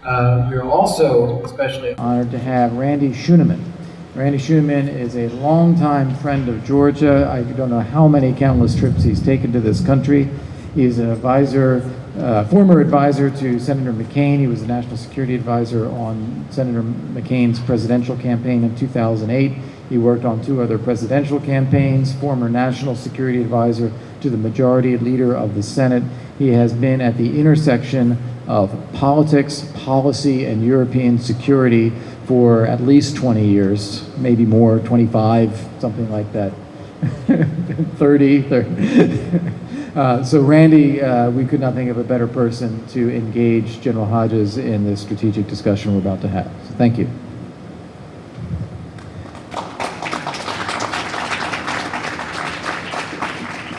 We're also especially honored to have Randy Scheunemann. Randy Scheunemann is a longtime friend of Georgia. I don't know how many countless trips he's taken to this country. He's an advisor, former advisor to Senator McCain. He was the national security advisor on Senator McCain's presidential campaign in 2008. He worked on 2 other presidential campaigns, former national security advisor to the majority leader of the Senate. He has been at the intersection of politics, policy, and European security for at least 20 years, maybe more, 25, something like that, 30. So Randy, we could not think of a better person to engage General Hodges in this strategic discussion we're about to have. So thank you.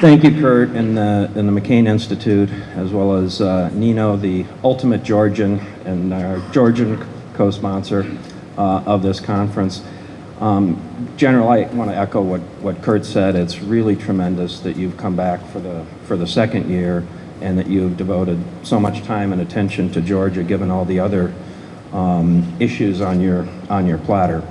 Thank you, Kurt, and the McCain Institute, as well as Nino, the ultimate Georgian, and our Georgian co-sponsor of this conference. General, I want to echo what Kurt said. It's really tremendous that you've come back for the second year, and that you've devoted so much time and attention to Georgia, given all the other issues on your platter.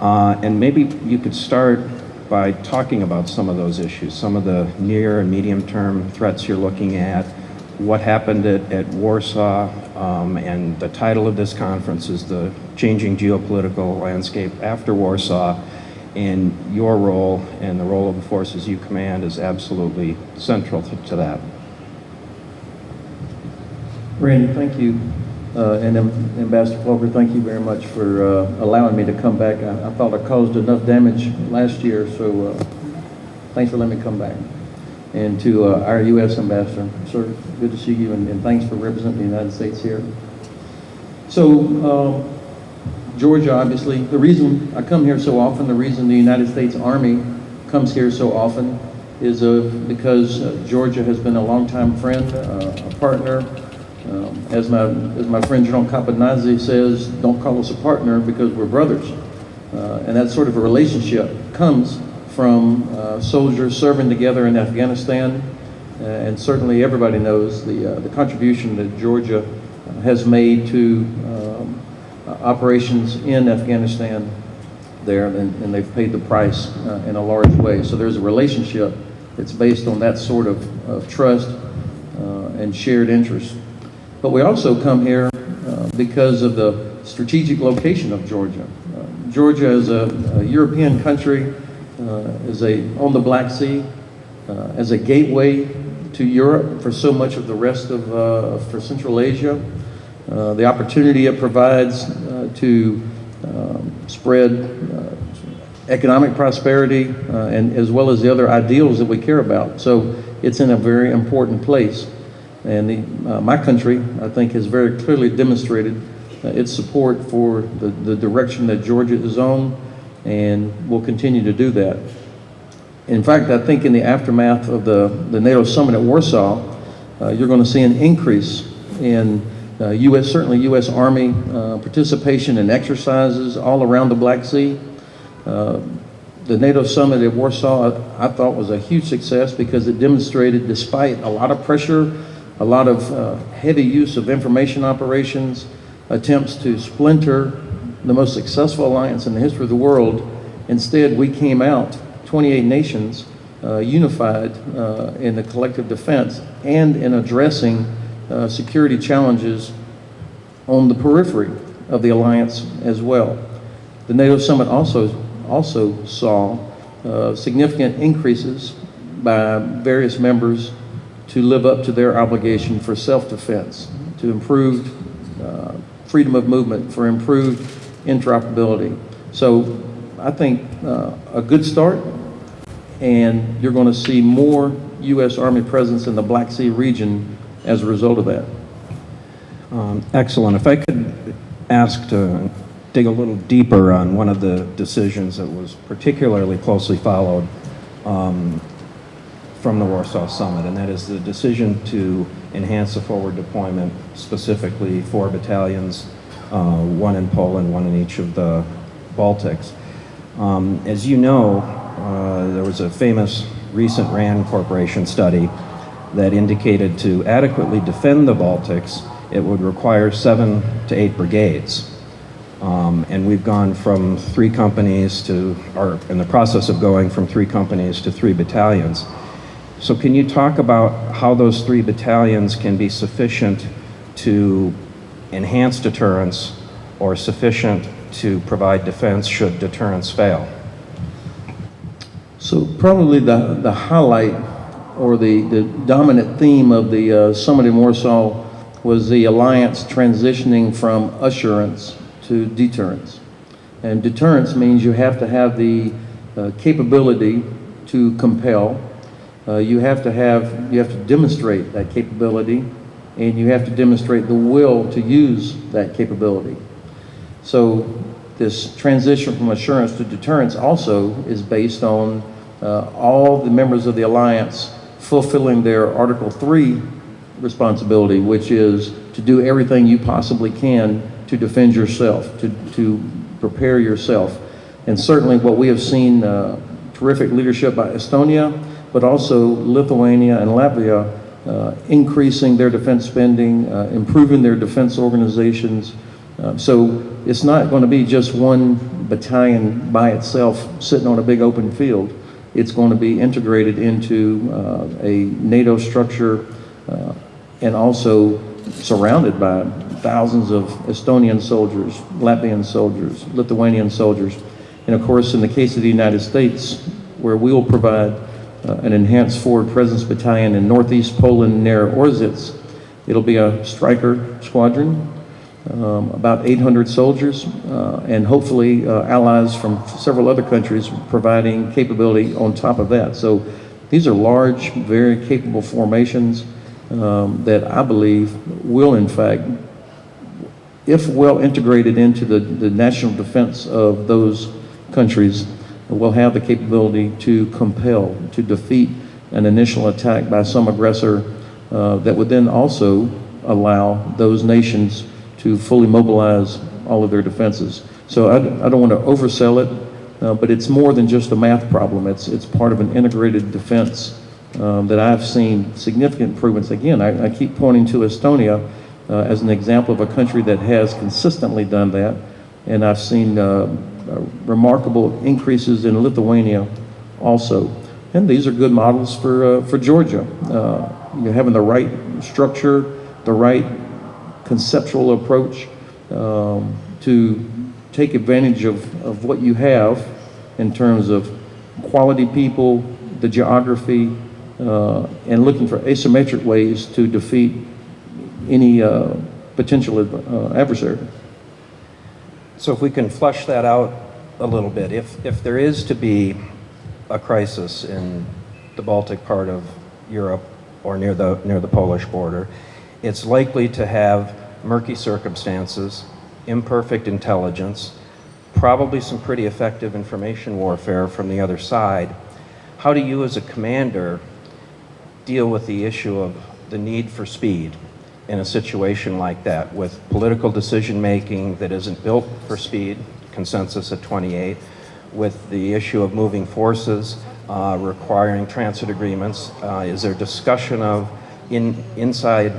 And maybe you could start by talking about some of those issues, some of the near and medium-term threats you're looking at, what happened at Warsaw, and the title of this conference is The Changing Geopolitical Landscape After Warsaw, and your role and the role of the forces you command is absolutely central to that. Randy, thank you. And Ambassador Clover, thank you very much for allowing me to come back. I thought I caused enough damage last year, so thanks for letting me come back. And to our U.S. Ambassador, sir, good to see you, and thanks for representing the United States here. So, Georgia, obviously, the reason I come here so often, the reason the United States Army comes here so often is because Georgia has been a longtime friend, a partner. As my friend General Kapanazi says, don't call us a partner because we're brothers. And that sort of a relationship comes from soldiers serving together in Afghanistan. And certainly everybody knows the contribution that Georgia has made to operations in Afghanistan there, and they've paid the price in a large way. So there's a relationship that's based on that sort of trust and shared interest. But we also come here because of the strategic location of Georgia. Georgia is a European country, on the Black Sea, as a gateway to Europe for so much of the rest of for Central Asia. The opportunity it provides to spread economic prosperity and as well as the other ideals that we care about. So it's in a very important place. And my country, I think, has very clearly demonstrated its support for the direction that Georgia is on, and will continue to do that. In fact, I think in the aftermath of the NATO summit at Warsaw, you're going to see an increase in certainly U.S. Army participation in exercises all around the Black Sea. The NATO summit at Warsaw, I thought, was a huge success because it demonstrated, despite a lot of pressure, a lot of heavy use of information operations, attempts to splinter the most successful alliance in the history of the world. Instead, we came out, 28 nations, unified in the collective defense and in addressing security challenges on the periphery of the alliance as well. The NATO summit also saw significant increases by various members to live up to their obligation for self-defense, to improve freedom of movement, for improved interoperability. So I think a good start, and you're going to see more U.S. Army presence in the Black Sea region as a result of that. Excellent. If I could ask to dig a little deeper on one of the decisions that was particularly closely followed from the Warsaw Summit, and that is the decision to enhance the forward deployment, specifically 4 battalions, 1 in Poland, 1 in each of the Baltics. As you know, there was a famous recent RAND Corporation study that indicated to adequately defend the Baltics, it would require 7 to 8 brigades. And we've gone from 3 companies to, or in the process of going from 3 companies to 3 battalions. So can you talk about how those 3 battalions can be sufficient to enhance deterrence or sufficient to provide defense should deterrence fail? So probably the highlight or the dominant theme of the summit in Warsaw was the alliance transitioning from assurance to deterrence. And deterrence means you have to have the capability to compel. You have to demonstrate that capability, and you have to demonstrate the will to use that capability. So this transition from assurance to deterrence also is based on all the members of the alliance fulfilling their Article 3 responsibility, which is to do everything you possibly can to defend yourself, to prepare yourself. And certainly what we have seen, terrific leadership by Estonia, but also Lithuania and Latvia, increasing their defense spending, improving their defense organizations. So it's not going to be just one battalion by itself sitting on a big open field. It's going to be integrated into a NATO structure and also surrounded by thousands of Estonian soldiers, Latvian soldiers, Lithuanian soldiers. And of course, in the case of the United States, where we will provide an enhanced forward presence battalion in northeast Poland near Orzic, it'll be a Stryker squadron, about 800 soldiers, and hopefully allies from several other countries providing capability on top of that. So these are large, very capable formations that I believe will, in fact, if well integrated into the national defense of those countries, will have the capability to compel, to defeat an initial attack by some aggressor that would then also allow those nations to fully mobilize all of their defenses. So I don't want to oversell it, but it's more than just a math problem. It's part of an integrated defense that I've seen significant improvements. Again, I keep pointing to Estonia as an example of a country that has consistently done that, and I've seen remarkable increases in Lithuania also. And these are good models for Georgia. You're having the right structure, the right conceptual approach to take advantage of what you have in terms of quality people, the geography, and looking for asymmetric ways to defeat any potential adversary. So if we can flesh that out a little bit, if there is to be a crisis in the Baltic part of Europe or near the Polish border, it's likely to have murky circumstances, imperfect intelligence, probably some pretty effective information warfare from the other side. How do you as a commander deal with the issue of the need for speed in a situation like that, with political decision making that isn't built for speed, consensus at 28, with the issue of moving forces requiring transit agreements? Is there discussion of inside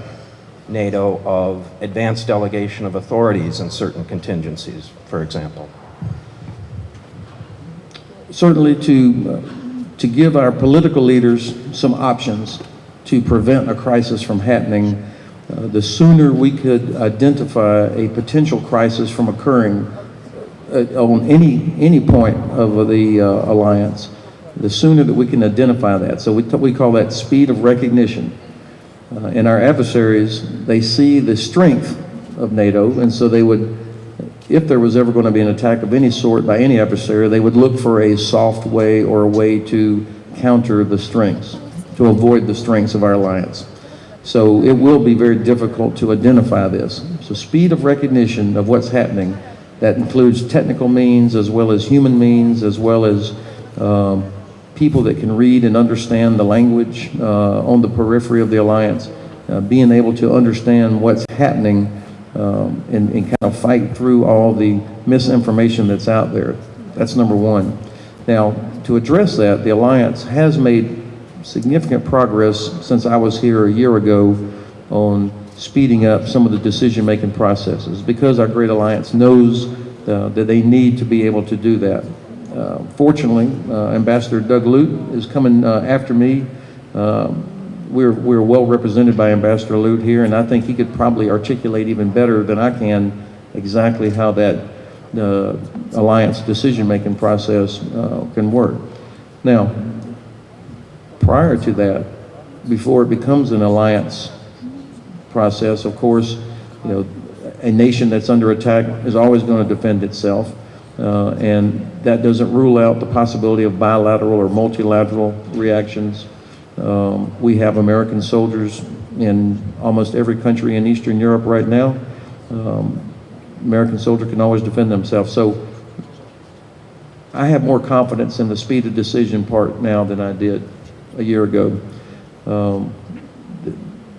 NATO of advanced delegation of authorities in certain contingencies, for example? Certainly to give our political leaders some options to prevent a crisis from happening, the sooner we could identify a potential crisis from occurring on any point of the alliance, the sooner that we can identify that. So we call that speed of recognition. And our adversaries, they see the strength of NATO, and so they would, if there was ever going to be an attack of any sort by any adversary, they would look for a soft way or a way to counter the strengths, to avoid the strengths of our alliance. So it will be very difficult to identify this. So speed of recognition of what's happening, that includes technical means as well as human means, as well as people that can read and understand the language on the periphery of the alliance, being able to understand what's happening and kind of fight through all the misinformation that's out there. That's number one. Now, to address that, the alliance has made significant progress since I was here a year ago on speeding up some of the decision-making processes, because our great alliance knows that they need to be able to do that. Fortunately, Ambassador Doug Lute is coming after me. We're well represented by Ambassador Lute here, and I think he could probably articulate even better than I can exactly how that alliance decision-making process can work. Now, prior to that, before it becomes an alliance process, of course, you know, a nation that's under attack is always going to defend itself, and that doesn't rule out the possibility of bilateral or multilateral reactions. We have American soldiers in almost every country in Eastern Europe right now. American soldier can always defend themselves. So I have more confidence in the speed of decision part now than I did a year ago.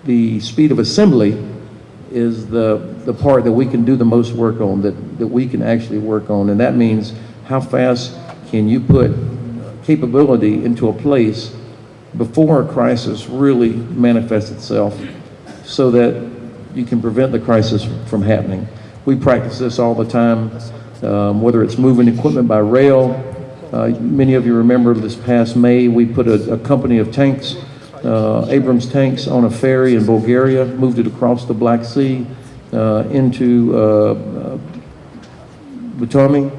The speed of assembly is the part that we can do the most work on, that we can actually work on. And that means how fast can you put capability into a place before a crisis really manifests itself so that you can prevent the crisis from happening. We practice this all the time, whether it's moving equipment by rail. Many of you remember this past May, we put a company of tanks, Abrams tanks, on a ferry in Bulgaria, moved it across the Black Sea into Batumi,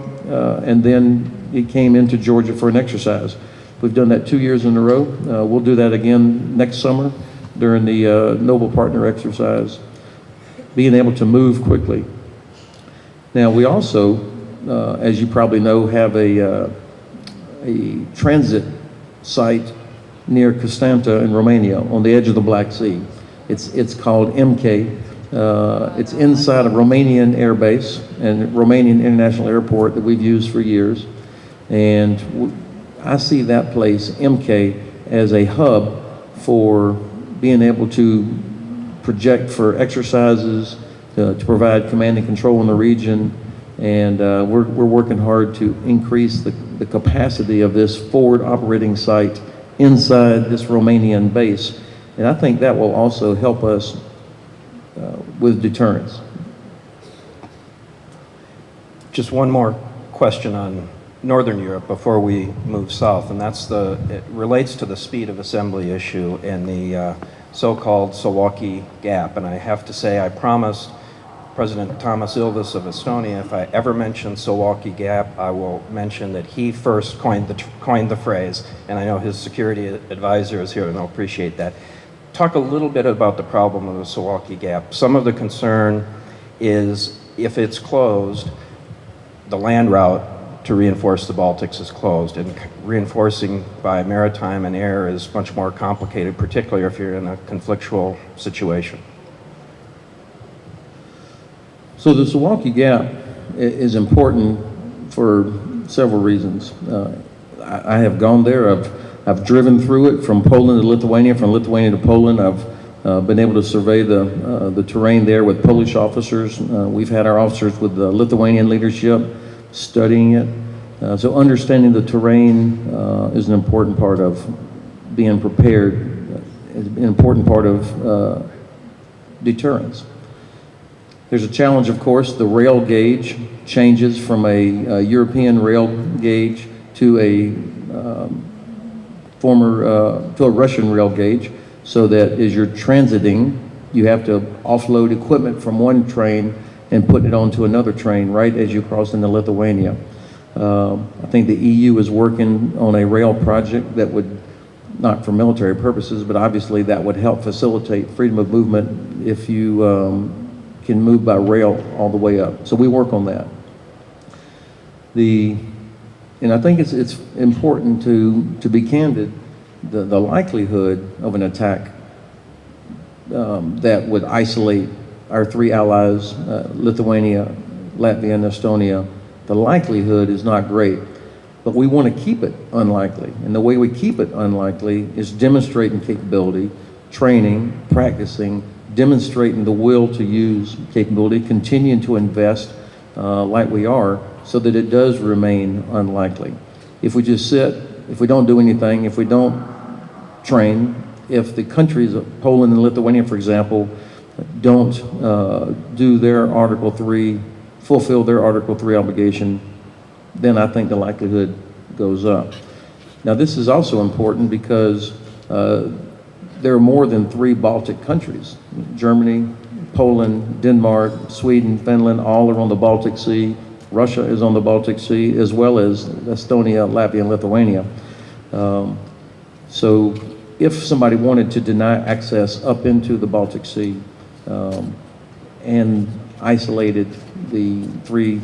and then it came into Georgia for an exercise. We've done that 2 years in a row. We'll do that again next summer during the Noble Partner exercise, being able to move quickly. Now, we also, as you probably know, have a transit site near Constanta in Romania on the edge of the Black Sea. It's called MK. It's inside a Romanian air base and Romanian International Airport that we've used for years. And I see that place, MK, as a hub for being able to project for exercises, to provide command and control in the region. And we're working hard to increase the capacity of this forward operating site inside this Romanian base. And I think that will also help us with deterrence. Just one more question on Northern Europe before we move south, and it relates to the speed of assembly issue and the so-called Sawaki Gap. And I have to say, I promised President Thomas Ilves of Estonia, if I ever mention Sawaki Gap, I will mention that he first coined the phrase, and I know his security advisor is here and they'll appreciate that. Talk a little bit about the problem of the Sawaki Gap. Some of the concern is if it's closed, the land route to reinforce the Baltics is closed, and reinforcing by maritime and air is much more complicated, particularly if you're in a conflictual situation. So the Sawaki Gap is important for several reasons. I have gone there. I've driven through it from Poland to Lithuania, from Lithuania to Poland. I've been able to survey the terrain there with Polish officers. We've had our officers with the Lithuanian leadership studying it. So understanding the terrain is an important part of being prepared, an important part of deterrence. There's a challenge, of course. The rail gauge changes from a European rail gauge to a to a Russian rail gauge, so that as you're transiting, you have to offload equipment from one train and put it onto another train right as you cross into Lithuania. I think the EU is working on a rail project that would, not for military purposes, but obviously that would help facilitate freedom of movement if you can move by rail all the way up. So we work on that. And I think it's important to be candid. The likelihood of an attack that would isolate our three allies, Lithuania, Latvia, and Estonia, the likelihood is not great. But we want to keep it unlikely. And the way we keep it unlikely is demonstrating capability, training, practicing, demonstrating the will to use capability, continuing to invest like we are, so that it does remain unlikely. If we just sit, if we don't do anything, if we don't train, if the countries of Poland and Lithuania, for example, don't do their Article 3, fulfill their Article 3 obligation, then I think the likelihood goes up. Now, this is also important because there are more than 3 Baltic countries. Germany, Poland, Denmark, Sweden, Finland, all are on the Baltic Sea. Russia is on the Baltic Sea, as well as Estonia, Latvia, and Lithuania. So if somebody wanted to deny access up into the Baltic Sea and isolated the 3,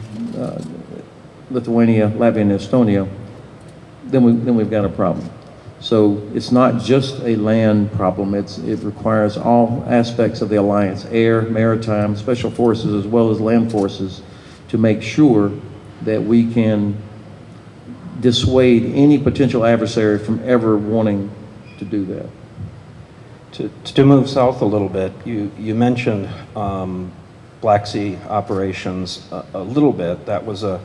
Lithuania, Latvia, and Estonia, then we've got a problem. So it's not just a land problem, it requires all aspects of the alliance, air, maritime, special forces, as well as land forces, to make sure that we can dissuade any potential adversary from ever wanting to do that. To move south a little bit, you mentioned Black Sea operations a little bit. That was a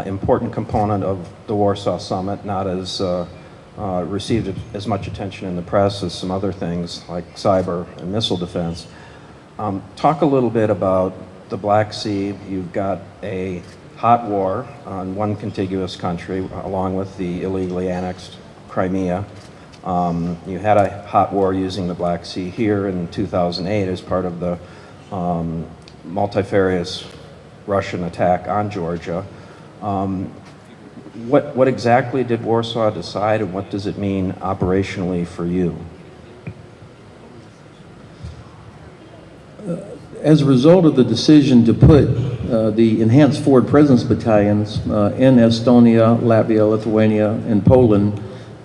important component of the Warsaw Summit, not as received as much attention in the press as some other things like cyber and missile defense. Talk a little bit about the Black Sea. You've got a hot war on one contiguous country along with the illegally annexed Crimea. You had a hot war using the Black Sea here in 2008 as part of the multifarious Russian attack on Georgia. What exactly did Warsaw decide, and what does it mean operationally for you? As a result of the decision to put the enhanced forward presence battalions in Estonia, Latvia, Lithuania, and Poland,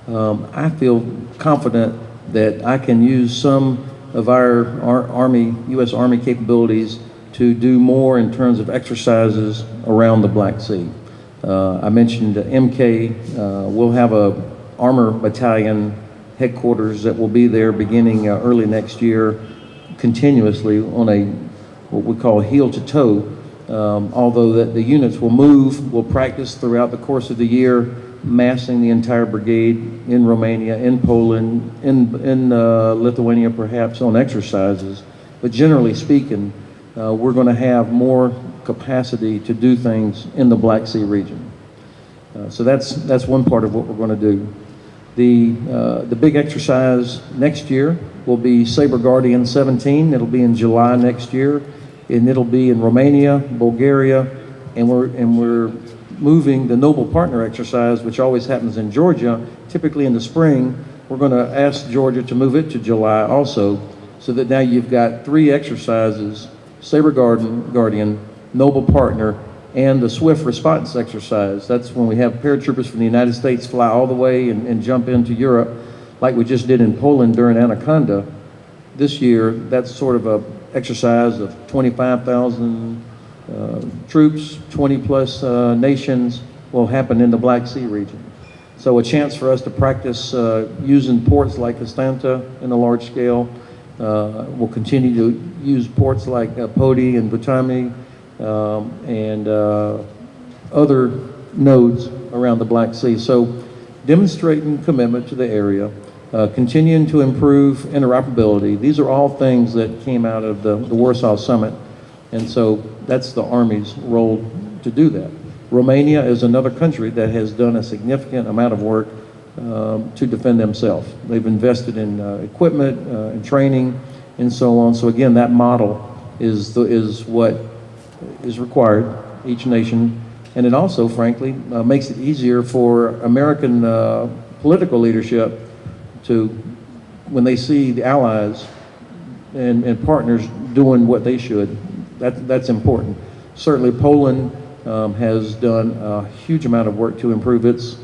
I feel confident that I can use some of our Army, U.S. Army capabilities to do more in terms of exercises around the Black Sea. I mentioned MK. We'll have a armor battalion headquarters that will be there beginning early next year, continuously on a what we call heel to toe. Although that the units will move, will practice throughout the course of the year, massing the entire brigade in Romania, in Poland, in Lithuania perhaps on exercises. But generally speaking, we're going to have more capacity to do things in the Black Sea region. So that's one part of what we're going to do. The big exercise next year will be Sabre Guardian 17. It'll be in July next year, and it'll be in Romania, Bulgaria, and we're moving the Noble Partner exercise, which always happens in Georgia, typically in the spring. We're going to ask Georgia to move it to July also, so that now you've got 3 exercises: Sabre Guardian, Noble Partner, and the Swift Response exercise. That's when we have paratroopers from the United States fly all the way and jump into Europe, like we just did in Poland during Anaconda. This year, that's sort of a exercise of 25,000 troops, 20 plus nations, will happen in the Black Sea region. So a chance for us to practice using ports like Constanta in a large scale. We'll continue to use ports like Poti and Butami and other nodes around the Black Sea. So demonstrating commitment to the area, continuing to improve interoperability. These are all things that came out of the Warsaw Summit. And so that's the Army's role to do that. Romania is another country that has done a significant amount of work to defend themselves. They've invested in equipment and training and so on. So again, that model is what is required, each nation. And it also, frankly, makes it easier for American political leadership to, when they see the allies and partners doing what they should, that's important. Certainly Poland has done a huge amount of work to improve its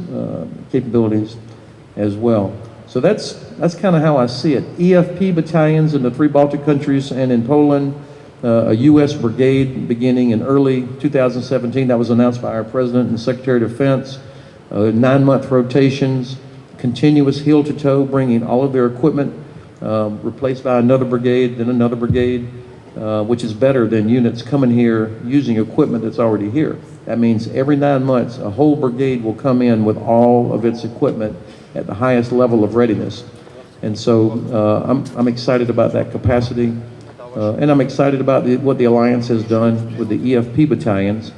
capabilities as well. So that's kind of how I see it. EFP battalions in the 3 Baltic countries and in Poland, a U.S. brigade beginning in early 2017. That was announced by our President and Secretary of Defense. 9-month rotations, continuous heel-to-toe, bringing all of their equipment, replaced by another brigade, then another brigade, which is better than units coming here using equipment that's already here. That means every 9 months, a whole brigade will come in with all of its equipment at the highest level of readiness. And so I'm excited about that capacity. And I'm excited about what the Alliance has done with the EFP battalions.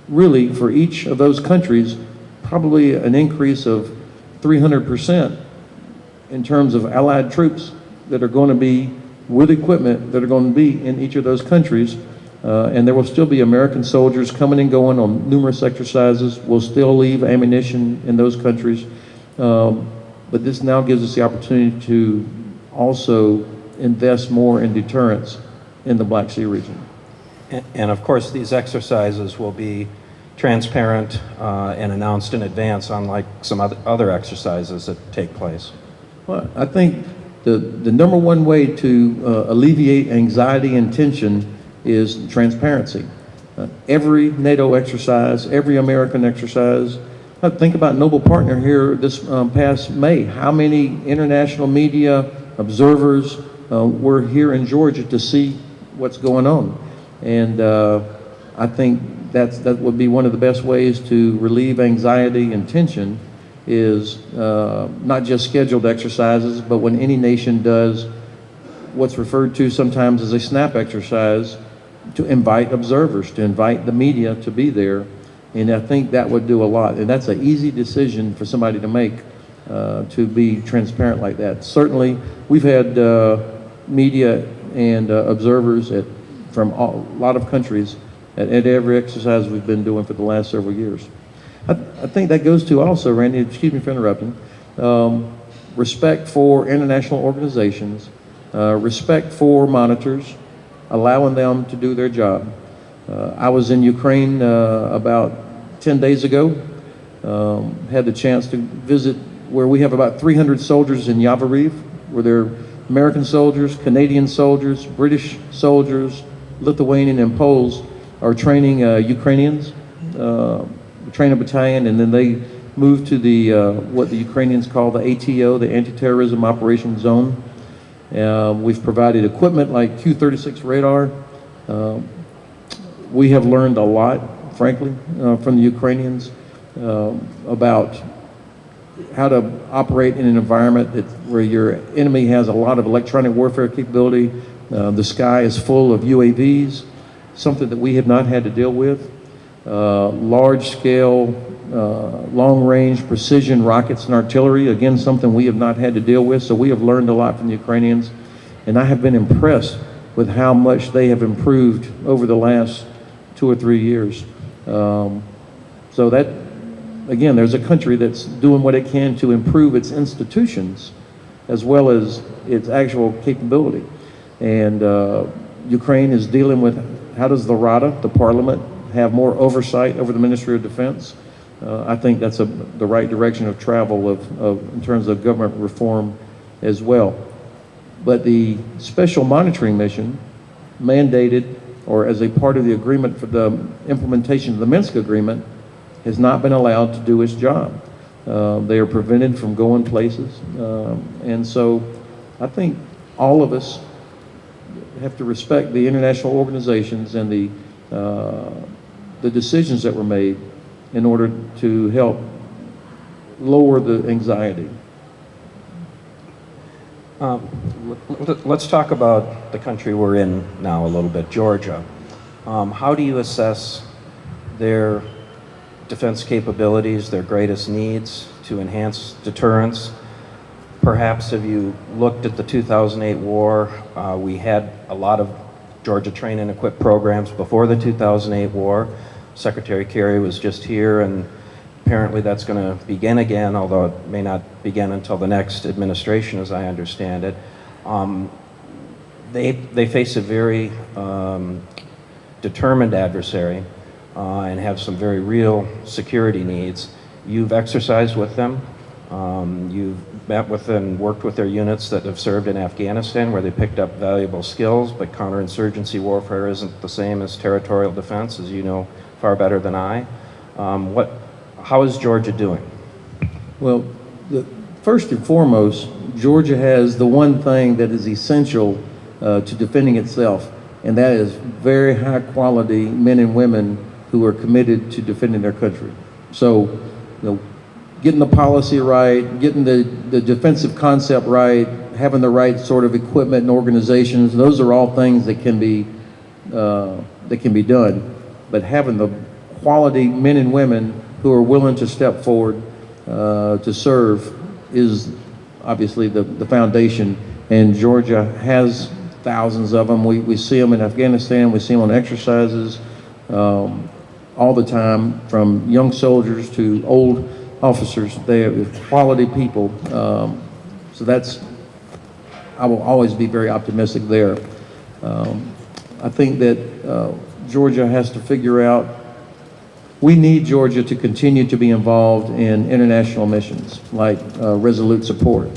Really, for each of those countries, probably an increase of 300% in terms of allied troops that are going to be with equipment that are going to be in each of those countries. And there will still be American soldiers coming and going on numerous exercises. We'll still leave ammunition in those countries. But this now gives us the opportunity to also invest more in deterrence in the Black Sea region. And of course, these exercises will be transparent and announced in advance, unlike some other exercises that take place. Well, I think the number one way to alleviate anxiety and tension is transparency. Every NATO exercise, every American exercise, think about Noble Partner here this past May. How many international media observers were here in Georgia to see what's going on? And I think that would be one of the best ways to relieve anxiety and tension is not just scheduled exercises, but when any nation does what's referred to sometimes as a snap exercise, to invite observers, to invite the media to be there. And I think that would do a lot. And that's an easy decision for somebody to make, to be transparent like that. Certainly, we've had media and observers from a lot of countries at every exercise we've been doing for the last several years. I think that goes to also, Randy, excuse me for interrupting, respect for international organizations, respect for monitors, allowing them to do their job. I was in Ukraine about 10 days ago, had the chance to visit where we have about 300 soldiers in Yavoriv, where they're American soldiers, Canadian soldiers, British soldiers, Lithuanian and Poles are training Ukrainians, train a battalion, and then they move to the what the Ukrainians call the ATO, the Anti-Terrorism Operation Zone. We've provided equipment like Q-36 radar. We have learned a lot, frankly, from the Ukrainians about how to operate in an environment where your enemy has a lot of electronic warfare capability. The sky is full of UAVs, something that we have not had to deal with. Large-scale, long-range precision rockets and artillery, again, something we have not had to deal with. So we have learned a lot from the Ukrainians, and I have been impressed with how much they have improved over the last 2 or 3 years. So that, again, there's a country that's doing what it can to improve its institutions as well as its actual capability. And Ukraine is dealing with how does the Rada, the parliament, have more oversight over the Ministry of Defense. I think that's the right direction of travel in terms of government reform as well. But the special monitoring mission mandated, or as a part of the agreement for the implementation of the Minsk agreement, has not been allowed to do its job. They are prevented from going places. And so I think all of us have to respect the international organizations and the decisions that were made in order to help lower the anxiety. Let's talk about the country we're in now a little bit, Georgia. How do you assess their defense capabilities, their greatest needs to enhance deterrence? Perhaps have you looked at the 2008 war? We had a lot of Georgia train and equip programs before the 2008 war. Secretary Kerry was just here, and apparently that's going to begin again, although it may not begin until the next administration, as I understand it. They face a very determined adversary and have some very real security needs. You've exercised with them. You've met with and worked with their units that have served in Afghanistan, where they picked up valuable skills, but counterinsurgency warfare isn't the same as territorial defense, as you know far better than I. How is Georgia doing? Well, first and foremost, Georgia has the one thing that is essential to defending itself, and that is very high quality men and women who are committed to defending their country. So, getting the policy right, getting the defensive concept right, having the right sort of equipment and organizations, those are all things that can be done. But having the quality men and women who are willing to step forward to serve is obviously the foundation. And Georgia has thousands of them. We see them in Afghanistan. We see them on exercises all the time, from young soldiers to old officers. They are quality people. So that's, I will always be very optimistic there. I think that Georgia has to figure out, we need Georgia to continue to be involved in international missions like Resolute Support.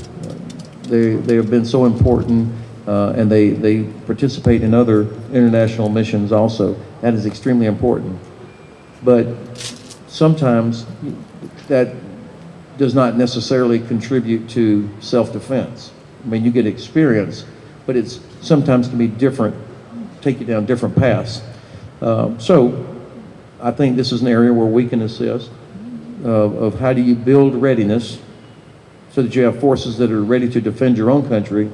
They have been so important, and they participate in other international missions also. That is extremely important. But sometimes that does not necessarily contribute to self-defense. I mean, you get experience, but it's sometimes can be different, take you down different paths. So I think this is an area where we can assist of how do you build readiness so that you have forces that are ready to defend your own country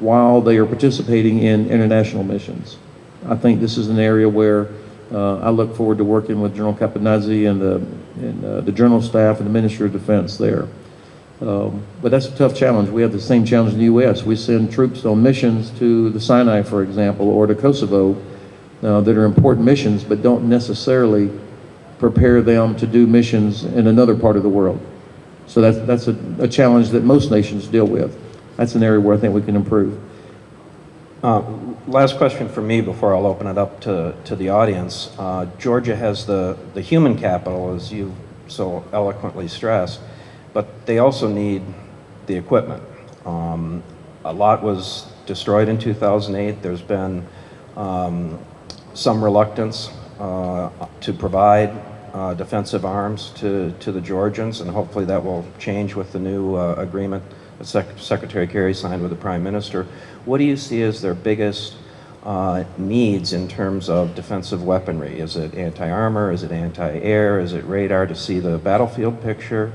while they are participating in international missions. I think this is an area where I look forward to working with General Caponazzi and the General Staff and the Ministry of Defense there. But that's a tough challenge. We have the same challenge in the U.S. We send troops on missions to the Sinai, for example, or to Kosovo that are important missions, but don't necessarily prepare them to do missions in another part of the world. So that's a challenge that most nations deal with. That's an area where I think we can improve. Last question for me before I'll open it up to the audience. Georgia has the human capital, as you so eloquently stressed, but they also need the equipment. A lot was destroyed in 2008. There's been some reluctance to provide defensive arms to the Georgians, and hopefully that will change with the new agreement that Secretary Kerry signed with the Prime Minister. What do you see as their biggest needs in terms of defensive weaponry? Is it anti-armor? Is it anti-air? Is it radar to see the battlefield picture?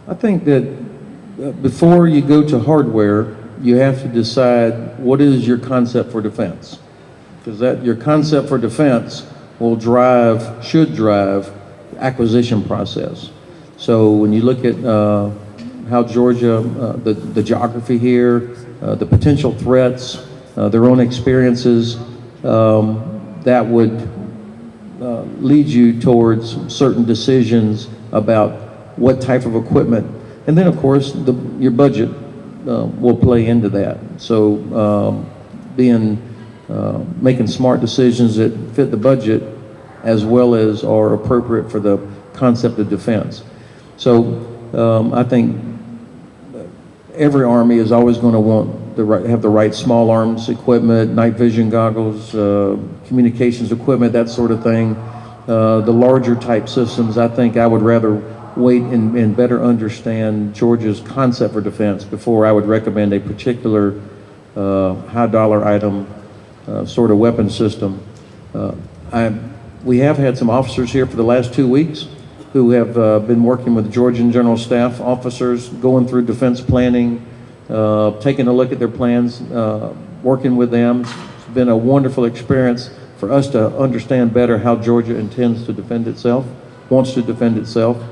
I think that before you go to hardware, you have to decide what is your concept for defense. Because your concept for defense will should drive the acquisition process. So when you look at how Georgia, the geography here, the potential threats, their own experiences, that would lead you towards certain decisions about what type of equipment. And then, of course, your budget will play into that. So making smart decisions that fit the budget as well as are appropriate for the concept of defense. So I think every Army is always going to want have the right small arms equipment, night vision goggles, communications equipment, that sort of thing. The larger type systems, I think I would rather wait and better understand Georgia's concept for defense before I would recommend a particular high dollar item sort of weapon system. We have had some officers here for the last 2 weeks who have been working with Georgian General Staff officers, going through defense planning, taking a look at their plans, working with them. It's been a wonderful experience for us to understand better how Georgia intends to defend itself, wants to defend itself.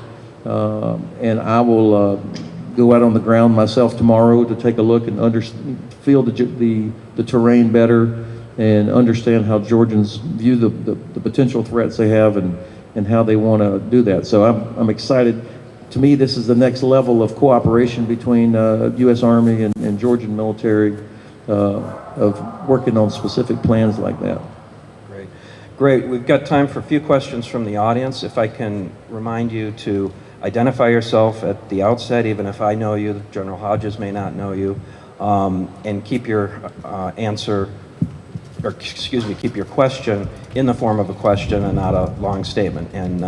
And I will go out on the ground myself tomorrow to take a look and feel the terrain better and understand how Georgians view the potential threats they have and how they want to do that. So I'm excited. To me, this is the next level of cooperation between U.S. Army and Georgian military of working on specific plans like that. Great. We've got time for a few questions from the audience. If I can remind you to identify yourself at the outset, even if I know you, General Hodges may not know you, and keep your keep your question in the form of a question and not a long statement. And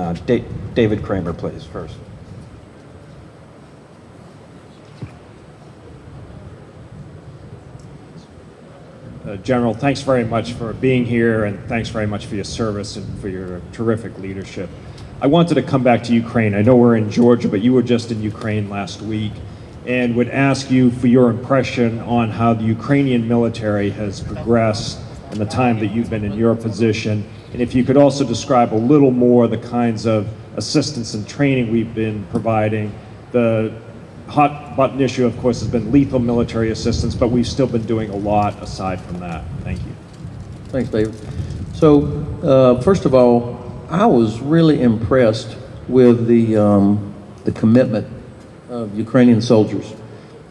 David Kramer, please, first. General, thanks very much for being here, and thanks very much for your service and for your terrific leadership. I wanted to come back to Ukraine. I know we're in Georgia, but you were just in Ukraine last week, and would ask you for your impression on how the Ukrainian military has progressed in the time that you've been in your position, and if you could also describe a little more the kinds of assistance and training we've been providing. The hot button issue, of course, has been lethal military assistance, but we've still been doing a lot aside from that. Thank you. Thanks, David. So, first of all, I was really impressed with the commitment of Ukrainian soldiers.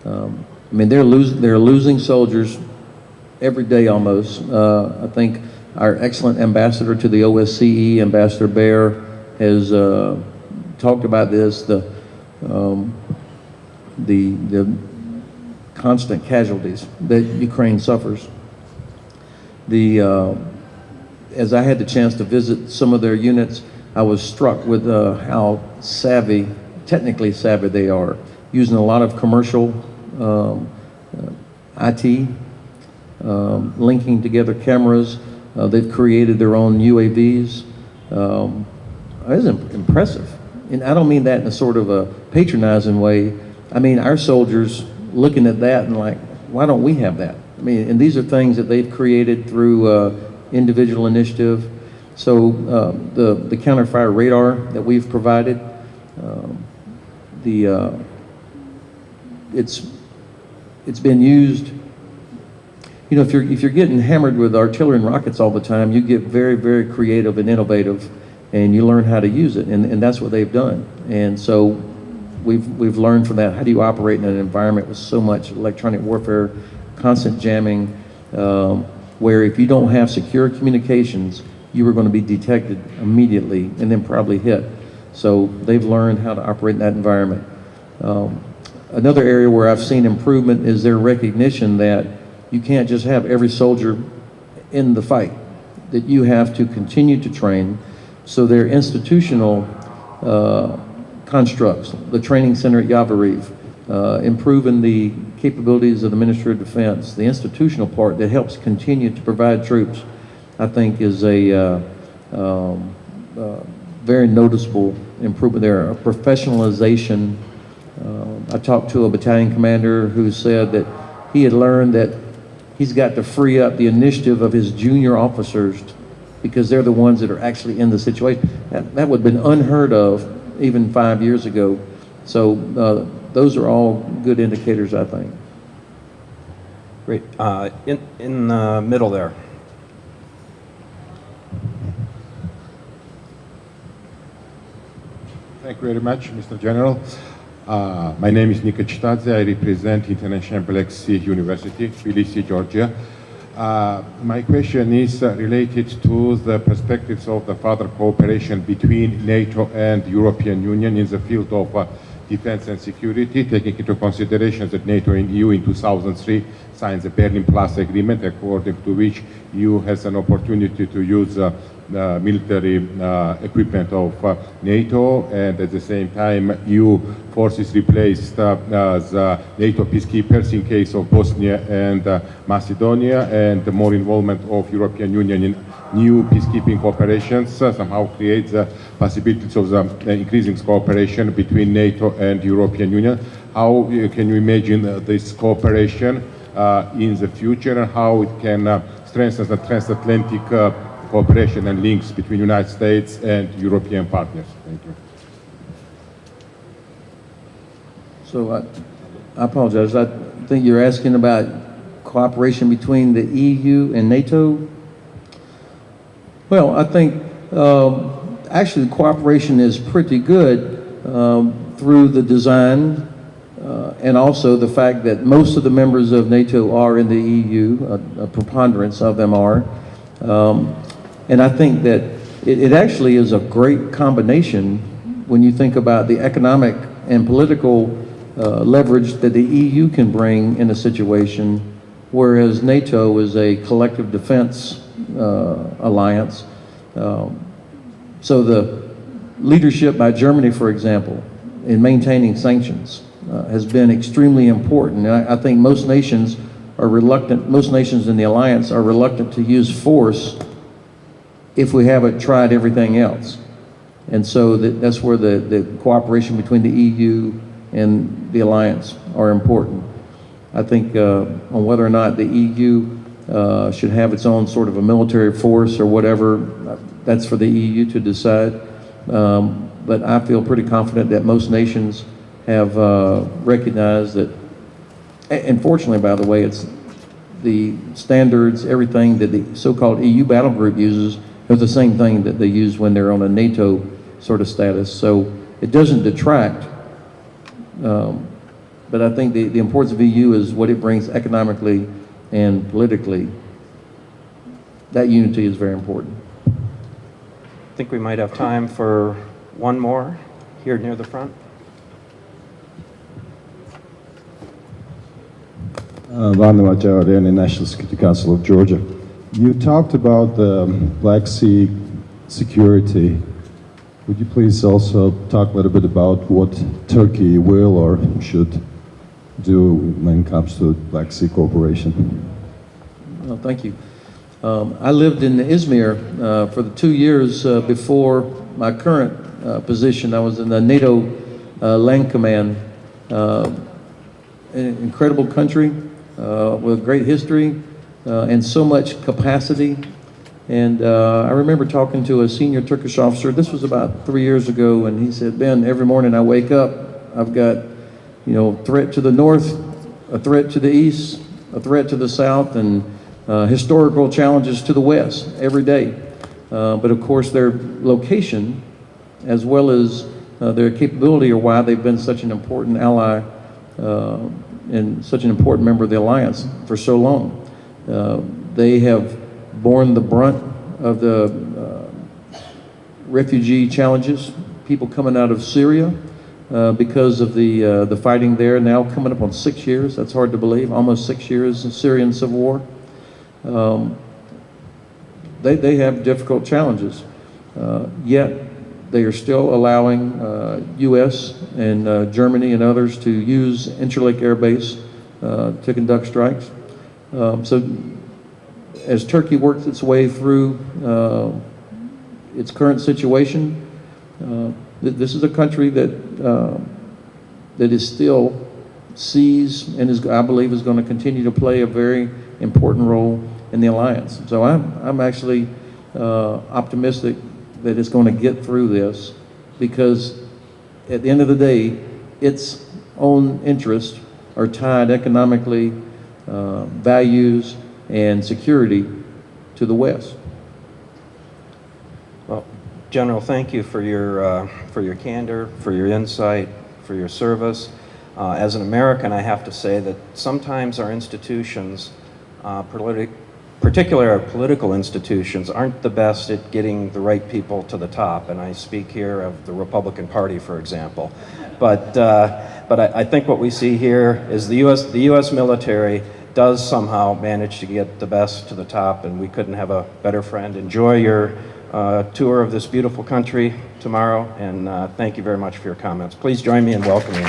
I mean, they're losing soldiers every day almost. I think our excellent ambassador to the OSCE, Ambassador Baer, has talked about this. The constant casualties that Ukraine suffers. As I had the chance to visit some of their units, I was struck with how technically savvy they are, using a lot of commercial IT, linking together cameras. They've created their own UAVs. It was impressive. And I don't mean that in a sort of a patronizing way. I mean, our soldiers looking at that and like, why don't we have that? I mean, and these are things that they've created through individual initiative. So the counter-fire radar that we've provided, it's been used. You know, if you're getting hammered with artillery and rockets all the time, you get very, very creative and innovative, and you learn how to use it, and that's what they've done. And so we've learned from that. How do you operate in an environment with so much electronic warfare, constant jamming, where if you don't have secure communications, you are going to be detected immediately and then probably hit. So they've learned how to operate in that environment. Another area where I've seen improvement is their recognition that you can't just have every soldier in the fight, that you have to continue to train. So their institutional constructs, the training center at Yavoriv, improving the capabilities of the Ministry of Defense, the institutional part that helps continue to provide troops, I think is a very noticeable improvement there. A professionalization. I talked to a battalion commander who said that he had learned that he's got to free up the initiative of his junior officers because they're the ones that are actually in the situation. That would have been unheard of even 5 years ago. So those are all good indicators, I think. Great. In the middle there. Thank you very much, Mr. General. My name is Nika Chitadze. I represent International Black Sea University, Tbilisi, Georgia. My question is related to the perspectives of the further cooperation between NATO and the European Union in the field of defense and security, taking into consideration that NATO and EU in 2003 signed the Berlin Plus agreement, according to which EU has an opportunity to use military equipment of NATO, and at the same time EU forces replaced the NATO peacekeepers in case of Bosnia and Macedonia, and the more involvement of European Union in new peacekeeping operations somehow creates the possibilities of the increasing cooperation between NATO and European Union. How can you imagine this cooperation in the future, and how it can strengthen the transatlantic cooperation and links between United States and European partners? Thank you. So I apologize. I think you're asking about cooperation between the EU and NATO. Well, I think actually the cooperation is pretty good through the design and also the fact that most of the members of NATO are in the EU, a preponderance of them are. And I think that it actually is a great combination when you think about the economic and political leverage that the EU can bring in a situation, whereas NATO is a collective defense alliance. So the leadership by Germany, for example, in maintaining sanctions has been extremely important. And I think most nations are reluctant, most nations in the alliance are reluctant to use force if we haven't tried everything else. And so that's where the cooperation between the EU and the alliance are important. I think on whether or not the EU should have its own sort of a military force or whatever, that's for the EU to decide. But I feel pretty confident that most nations have recognized that, and fortunately, by the way, it's the standards, everything that the so-called EU battle group uses is the same thing that they use when they're on a NATO sort of status. So it doesn't detract, but I think the importance of EU is what it brings economically and politically. That unity is very important. I think we might have time for one more here near the front. Vanuatu, Orion, National Security Council of Georgia. You talked about the Black Sea security. Would you please also talk a little bit about what Turkey will or should do when it comes to Black Sea cooperation? Well, thank you. I lived in Izmir for the 2 years before my current position. I was in the NATO Land Command. An incredible country with great history and so much capacity. And I remember talking to a senior Turkish officer. This was about 3 years ago, and he said, "Ben, every morning I wake up, I've got, threat to the north, a threat to the east, a threat to the south, and historical challenges to the west every day." But of course, their location, as well as their capability, are why they've been such an important ally and such an important member of the alliance for so long. They have borne the brunt of the refugee challenges, people coming out of Syria because of the fighting there, now coming up on 6 years. That's hard to believe, almost 6 years in Syrian civil war. They have difficult challenges, yet they are still allowing U.S. and Germany and others to use Interlake Air Base to conduct strikes. So as Turkey works its way through its current situation, this is a country that is still sees and I believe is going to continue to play a very important role in the alliance. So I'm actually optimistic that it's going to get through this, because at the end of the day, its own interests are tied economically, values, and security to the West. Well, General, thank you for your candor, for your insight, for your service. As an American, I have to say that sometimes our institutions, particularly our political institutions, aren't the best at getting the right people to the top. And I speak here of the Republican Party, for example. But I think what we see here is the U.S. military does somehow manage to get the best to the top, and we couldn't have a better friend. Enjoy your tour of this beautiful country tomorrow, and thank you very much for your comments. Please join me in welcoming